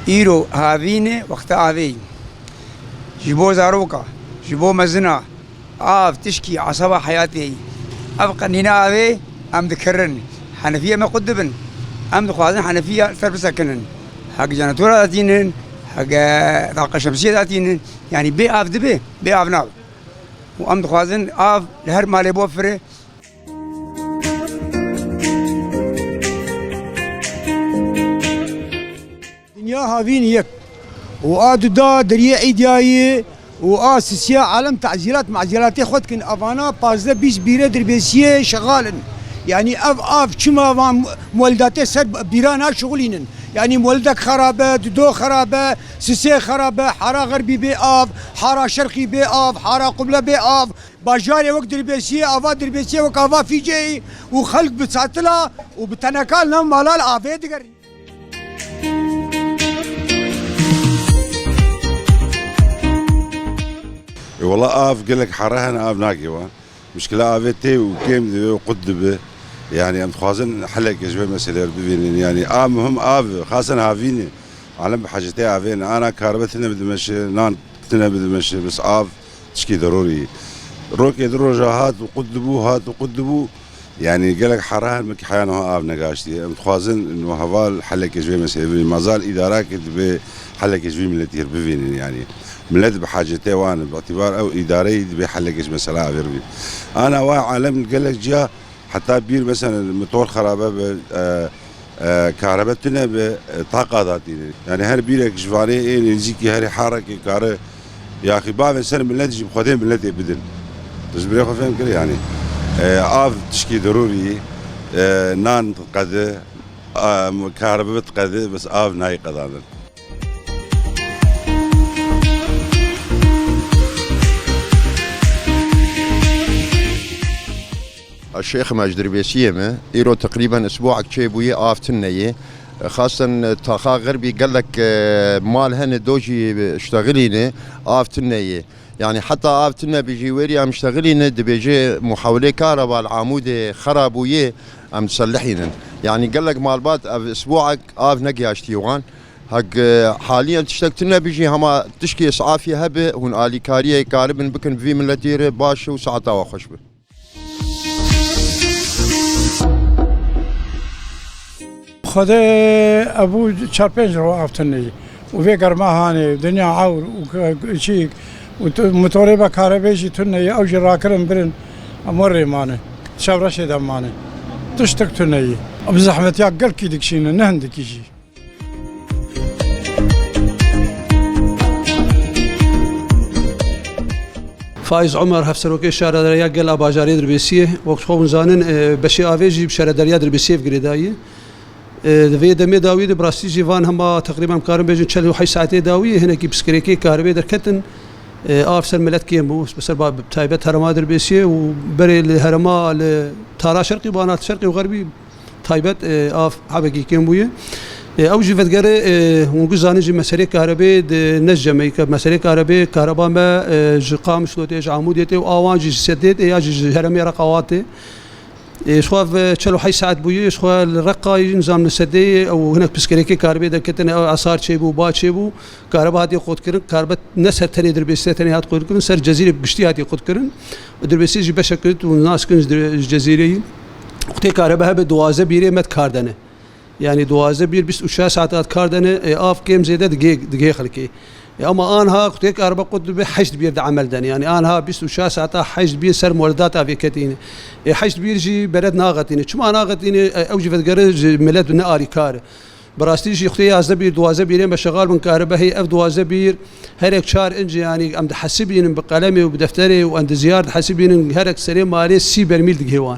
إيرو هافيني وقت آفي جبو زاروكا جبو مزنا تشكي عصبة حياتي أبقى نينا آفي أم ذكرن حنفية ما قدبن أم دخوازن حنفية ثرب سكنن حق جناتورا ذاتينن حق طاقة شمسية ذاتينن يعني بي آف دبي بي آف ناب وأم دخوازن آف لهر مالي بوفره دنيا هافين يك وآدو دريا إيدياي وآسسيا عالم تعزيرات معزيراتي خود كن أفانا بازده 20 بيرة دربيسية شغالن يعني اف كما مولداتي سر بيرانا شغلينن يعني مولدك خرابه دو خرابه سسي خرابه حاره غربي بي اف حاره شرقي بي اف حاره قبله بي اف باجاري وقت دربيسيه افا دربيسيه وكافا في جي وخلق بتساتلا وبتنكال نم مالال افيد غري والله اف قال لك حرهنا اف ناقي مشكله افيتي وكيم وقدبه يعني ام خوازن حلق جوي مساله بفين يعني مهم خاصه هافيني علم بحاجتي افين انا كهربتنا بدمشق نان كتنا بدمشق بس تشكي ضروري روك يدرو جهات وقدبوا يعني قال لك حرهن مك حيانه نقاشتي ام خوازن انه هفال حلق جوي مساله ما زال ادارات بحلق جوي ملتي بفين يعني ملت بحاجتي وانا باعتبار او اداري بحلقش مساله افيربي انا وعالم قال لك جا حتى بير مثلا الموتور خرابه كهربتنا بطاقه ذاتي يعني هر بيرك جفاني نزيكي هر حركه كاره يا اخي بعض السنه ملت جيب خدين ملت بدل تجبري خو فهم كل يعني تشكي ضروري نان قد كهرباء قد بس ناي قضاء الشيخ ماجد ربيسيمه إيرو تقريبا اسبوع كشيبوي افتنيه خاصه تاخا غربي قال لك مال هن دوجي اشتغلينه افتنيه يعني حتى افتنا بيجي ويري ام اشتغلينه دبيجي محاوله كهرباء العمود خرابويه ام تصلحين يعني قال لك مال بات اسبوعك نقي اشتيوان حق حاليا تشتكتنا بيجي هما تشكي اسعافي هبه هون الي كاريه كاربن بكن في ملتيره باش وساعتها وخشبه خود ابو 4-5 رو افتنی و وی گرما هانی دنیا عور و چی و موتوری با کاربیجی تنی او جرا کرن برن امر مانه شاور شد مانه تشتك تنی اب زحمت یا قل کی دکشین نه هندکیجی فايز عمر هفسروكي شارع دريا قال اباجاري دربيسيه وقت خو زانن بشي افيجي بشارع دريا دربيسيه في قريدايه في دمي داوي براستي جيفان هما تقريبا كارم بيجي 48 ساعه داوي هنا كي بسكريكي كهرباء دركتن افسر ملت كيمو بس بتايبت هرما دربيسيه وبري الهرما تارا شرقي بانات شرقي وغربي تايبت اف حبكي كيمويه او جيفت غير ونقزاني جي مسيره كهرباء نجمي مسيره كهرباء ما جقام شلوتي عموديتي واوان جي سديت يا جي هرمي رقواتي شواف 48 ساعه بويه شوا الرقه نظام السدي او هناك بسكريكي كهرباء دكتن او اثار شيبو با شيبو كهرباء هاتي قود كرن كهرباء نسر تاني دربيسه تاني هات قود كرن سر جزيره بشتي هاتي قود كرن دربيسه جي بشكل والناس كن جزيره وقت كهرباء بدوازه بيري مت كاردنه يعني دوازه بير 24 ساعات كاردنه اف كيم زياده دقيقه خلكي اما انها قلت لك 4 قد بحشد بير عمل دني يعني انها 24 ساعه حشد بير سر مولدات افيكتين حشد بير جي بلد ناغتين شو ناغتين اوجي فدغرج ملد ناري كار براستي شي اختي از بير دوازه بير بشغال من كهرباء هي اف دوازه بير هرك شهر انجي يعني ام حسبين بقلمي وبدفتري وعند زياره حسبين هرك سليم مالي سي برميل دغيوان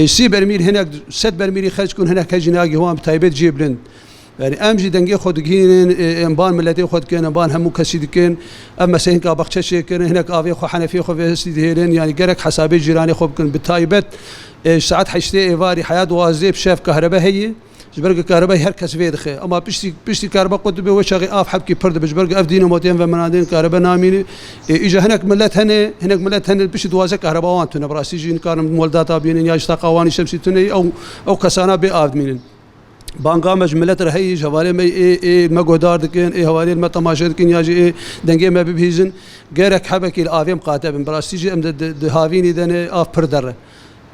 سي برميل هناك 6 برميل خرج كون هناك هجناقي هون بتايبت جيبلند يعني امجي دنگي خود كين انبان ملتي خود كين انبان همو كسيد كين اما سين كا بخشش كين هناك افي خو حنفي خو فيسيد هيرين يعني قرك حسابي جيراني خو كن بتايبت ساعات حشتي ايفاري حياه وازيب شاف كهرباء هي جبرق كهرباء هركس في دخي اما بيشتي كهرباء قد بي وشغي اف حبكي برد بجبرق اف ديناموتين ومنادين كهرباء نامين اجى هناك ملت هنا بيش دوازه كهرباء وانت براسي جين كان مولدات بين يا اشتاق اواني شمسي تني او كسانا بي اف مين بانقامج ملت رهي جوالي ما ما قدار دكين هوالي ما تماشى دكين ياجي دنجي ما ببهيزن غيرك حبك الافيم قاتب براستيجي ام هافيني دن اف بردر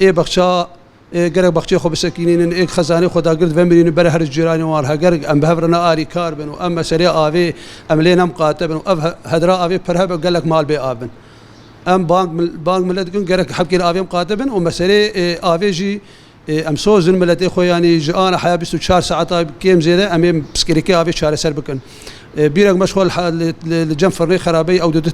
بخشا غيرك بخشي خو بسكينين خزانه خدا قلت فمرين برهر الجيران وارها غيرك ام بهبرنا اري كاربن واما سريع افي ام لينا مقاتب واف هدرا افي برهب قال لك مال بي ابن ام بانك ملت دكين غيرك حبك الافيم قاتب ومسري افي جي ام سوزن ملتي خو يعني جانا حياه 24 ساعه كيم زياده ام بسكريكي افي شهر سر بكن بيرك مشغول لجنب فريق خرابي او ضد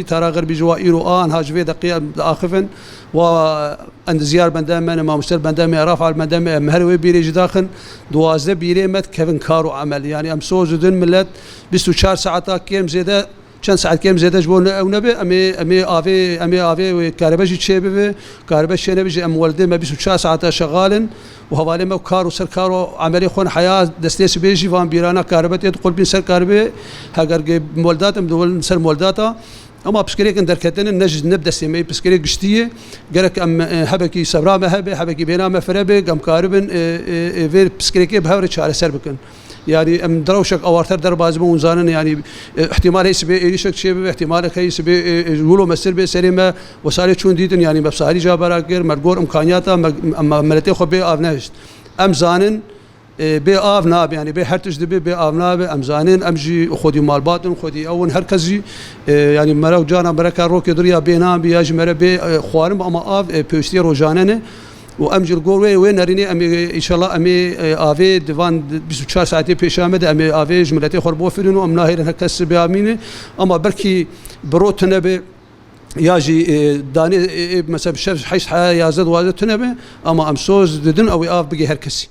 تارا غربي جوائر ان هاجفي دقيقه اخفن وعند زيار بندام ما مستر بندام رافع بندام مهروي بيري داخل دوازده بيري مت كيفن كارو عمل يعني ام سوزن ملت 24 ساعه كيم زياده چند ساعت کم زیاده جبون او نبی امی آوی کارباجی چه بی کارباج چه نبی ام ولده ما 24 ساعت شغالن و حوالی ما کار و سر کار و عملی خون حیات دستیس بیجی وان بیرانا کاربات يدخل بين سر کاربی هاگر مولدات ام دول سر مولداتا اما بسكريك اندر كتن نجد نبدا سيمي بسكريك قشتيه قالك ام هبكي صبرا ما هبكي بينا ما فربي ام كاربن في بسكريكي بهورش على سربكن يعني ام دروشك اوارتر درباز مونزانن يعني احتمال يسبي ايشك شيء احتمال يسبي يقولوا مسر بي سليمه وسالي شون ديدن يعني بسالي جابرا غير مرغور امكانياتا اما ملتي خو بي افناش ام زانن بي آف ناب يعني بي هرتش دبي بي آف ناب ام زانين امجي خودي مال باطن خودي اون هركزي يعني مرو جانا بركه روك دريا بينا بياج مر بي خوارم اما اف بيشتي روجاننه وامجي الجور وين نريني امي ان شاء الله امي افي ديفان 24 ساعه بيشامد امي افي جملتي خربو فرينو ام ناهر هكس بياميني اما بركي بروت نبي ياجي داني مثلا شف حيش يازد وازد تنبي اما ام سوز ددن او اف بقي هركسي